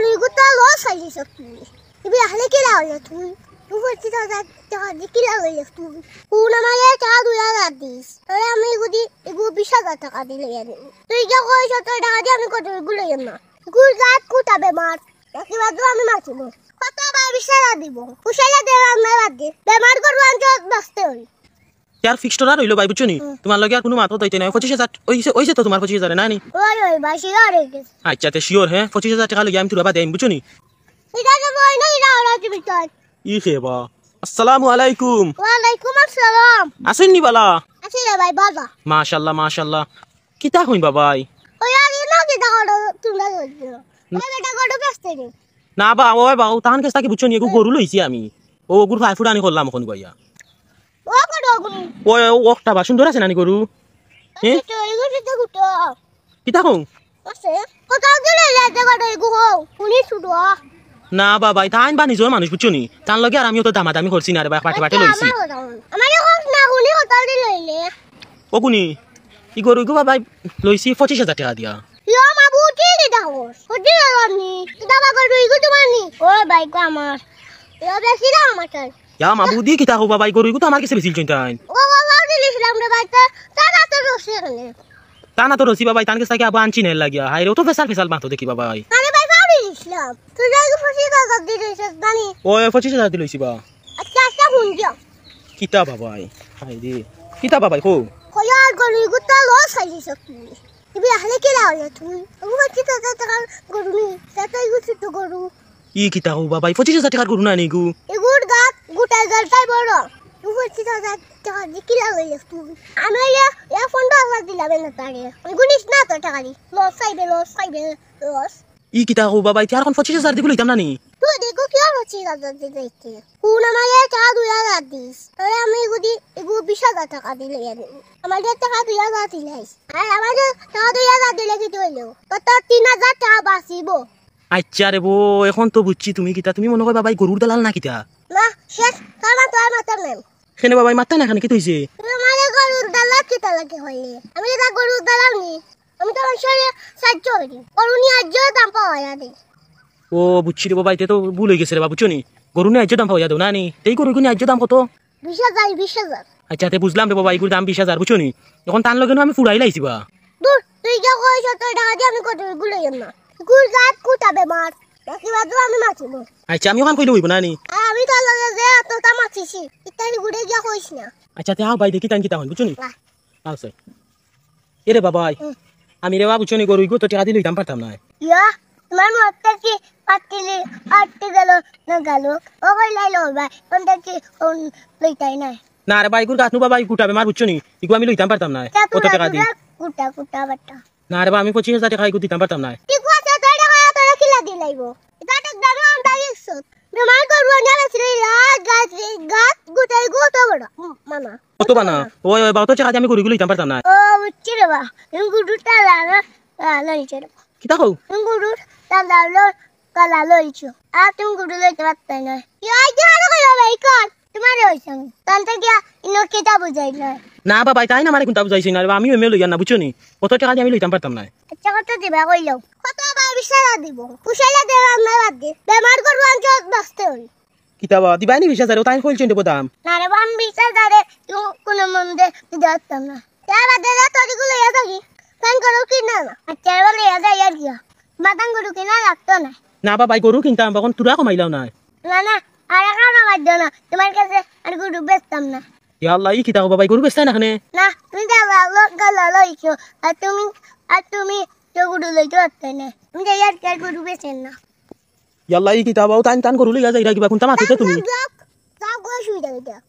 gori guta lo sai sakti. Ibi ahle kila hoye tu. Tu boti ta ta kila hoye tu. Una male ta duya gadis. Tore ami gudi egu 20000 টাকা দিলে yani. তুই কি কইছ তো টাকা দিয়ে আমি কত গুলো না। গুল গাত কুটা বেমার। কি বাদু আমি মাছিব। কত ভাই 20000 দিব। পুষাইলে দেব আমি বাদ দি। বেমার করব আমি বাঁচতে হই। यार फिक्स्ड ना रहिलो भाई बुझছো নি তোমার লগে আর কোনো মাথা দইতে নাই 25000 ওইছে তো তোমার 25000 না নি ওই ভাই শিওর হয়ে গেছে আচ্ছা তে শিওর হ্যাঁ 25000 টাকা লগে আমি তুরবা দেই বুঝছো নি এটা তো বই না এটা ওরা দিবি তাই ই খেবা আসসালামু আলাইকুম ওয়া আলাইকুম আসসালাম আসেন নি বালা আছি রে ভাই বাবা মাশাআল্লাহ কিতা হইন বাবাই ওই আর না কি দাও তোমরা হইছো ওই বেটা গড় ব্যস্ত রে না বা ওই বা তাহান কেস তাকে বুঝছো নি এগু গরু লইছি আমি ও গুর ফাই ফুডানি করলাম এখন গইয়া ও গড় গুনি ওই ওকটা বা সুন্দর আছে নানি গরু হ্যাঁ তো এগু তো গুটো কিতা হন আছে কত দিলে যাতে গড় এগু হো উনি ছুটো না বাবাই তাহান বা নিজর মানুষ বুঝছো নি তান লগে আর আমিও তো দামাদামি করছি না রে বা পাটে লইছি আমারে হোক না উনি কত দিলে লইলে ও কুনি ই গরু গো বাবাই লইছি 25000 টাকা দিয়া ইয়া মাবুটি রে দাও হদি আমি দাবা গড় এগু তোমানি ও ভাই কো আমার ইয়া বেশি না আমার ইয়া মাবুদি কিতা হো বাবাই গরু গো তো আমার কাছে বেশি চিন্তাই ও বাবা দিলিছিলাম রে ভাই তা তো রসে গেলে তানা তো রসি বাবাই তান কাছে তাকে আবা আনছি না লাগিয়া হাই রে ও তো ফেসাল বাতো দেখি বাবাই আরে ভাই ভাবি দিছিলাম তুই যাই ফাঁসি দাদা দিলিছিস জানি ও 25000 দিলইছি বা আচ্ছা ফোন দিও কিতা বাবাই হাই রে কিতা বাবাই কো কয়া গলি গুতা লো সাইছিস তুই ইবি আহলে কি লাও তুই ও কি তো টাকা গরুনি তাই গুছি তো গরু ই কিতা হো বাবাই 25000 টাকা গরু না নি গু এগুর গাত গোটা গলটাই বড় তুই কি তো টাকা কি লাও তুই আমি ইয়া ফোন দাও দিলাম না তারে গুনিস না তো টাকা দি লস সাইবে লস ই কিতা হো বাবাই তার কোন 25000 দিগুলো ইতাম না নি তুই দেখো কি হচ্ছে দাদা দিতে কোন আমারে টাকা 2000 দিস তাহলে আমি এগু 20000 টাকা দিলে আমাদের টাকা 2000 দিলাইস আর আমাদের টাকা 2000 দিলে কি হইলো কত 3000 টাকা বাঁচিব আচ্ছা রে বো এখন তো বুঝছি তুমি কিতা তুমি মনে কর বাবাই গরুর দালাল না কিতা না শেষ তোর মাথা নেন কেনে বাবাই মাথা না খানে কি হইছে আমারে গরুর দালাল কিতা লাগে হইলে আমি এটা গরুর দালাল নি আমি তো শরীরে সাহায্য করি গরুনি আজ দাম পাওয়া যায় ও বুঝছি রে বাবাই তে তো ভুল হয়ে গেছে রে বাবু চনি গরু নে আজ্য দাম পাওয়া যাবে না নি তেই গরু কোনি আজ্য দাম কত 20000 আচ্ছা তে বুঝলাম রে বাবাই গরুর দাম 20000 বুঝছো নি এখন তান লগে আমি ফুরাই লাইছি বা দূর তুই যা কইছ তো টাকা দিয়ে আমি কত গুলো না গুল গাত কুটা বেমার বাকি বাদু আমি মাছিব আচ্ছা আমি ওখান কইলে হইব না নি আমি তো লগে যে তো তা মাছিছি ইতালি গুড়ে গিয়া কইছ না আচ্ছা তে আও ভাই দেখি তান কিতা হন বুঝছো নি আও সই এরে বাবাই আমি রে বাবু চনি গরু গো তো টাকা দিলে দাম পারতাম না ইয়া তোমার মতটা কি পাতিলি আটতে গেল না গেল ও কইলাইলো ভাই কোনটা কি লইতাই না না রে ভাই গুর গাত নু বাবাই কুটাবে মার বুঝছো নি ইগো আমি লইতাম পারতাম না কত টাকা দি কুটা বাটা না রে আমি 25000 টাকা ইগো দিতাম পারতাম না ঠিক আছে তো টাকা তোরা কিলা দিলাইবো এটা তো দাম আমটা ইসো বেমার করব না রে গাত গুটাই গুটো বড় মামা কত বানা ওই বাও তো টাকা আমি গরু লইতাম পারতাম না ও বুঝছি রে বা গুড়ুটা লইছে কিতা কও গুড়ু কালা লইছো আর তুমি গুড়ু লইতে পারতে না ইয়া জানো কই ভাই কর তোমার হইছে তান্তে গিয়া ইনো কিতা বুঝাই না না বাবাই তাই না মারে কোনটা বুঝাইছি না আমি এমএ লইয়া না বুঝছো নি কত টাকা আমি লইতাম পারতাম না আচ্ছা কত দিবা কইলো কত ভাই 20000 দিব পুষাইলে দেব আমরা বাদ দে বেমার করব আমি বাঁচতে হই কিতা বা দিবাই নি 20000 তাই কইছেন দেব দাম না রে বাম 20000 কোন মন্দে দিতাম না তার বাদে তোরিগুলো ইয়া থাকি কান করো কি না আচ্ছা বলে ইয়া যায় আর গিয়া মাতান গরু কিনা লাগতো না না বাবাই গরু কিনতাম তখন তুরা কমাইলাও না না আর কানা বাদ না তোমার কাছে আর গরু বেচতাম না ইয়া আল্লাহ ই কিতা বাবাই গরু বেচতাই না খানে না তুমি গালা লইছো আর তুমি তো গরু লইতে পারতে না তুমি আর গরু বেচেন না ইয়া আল্লাহ ই কিতা বাও তান গরু লইয়া যাইরা কিবা কোনটা মাথিতে তুমি যাও গো শুই যাও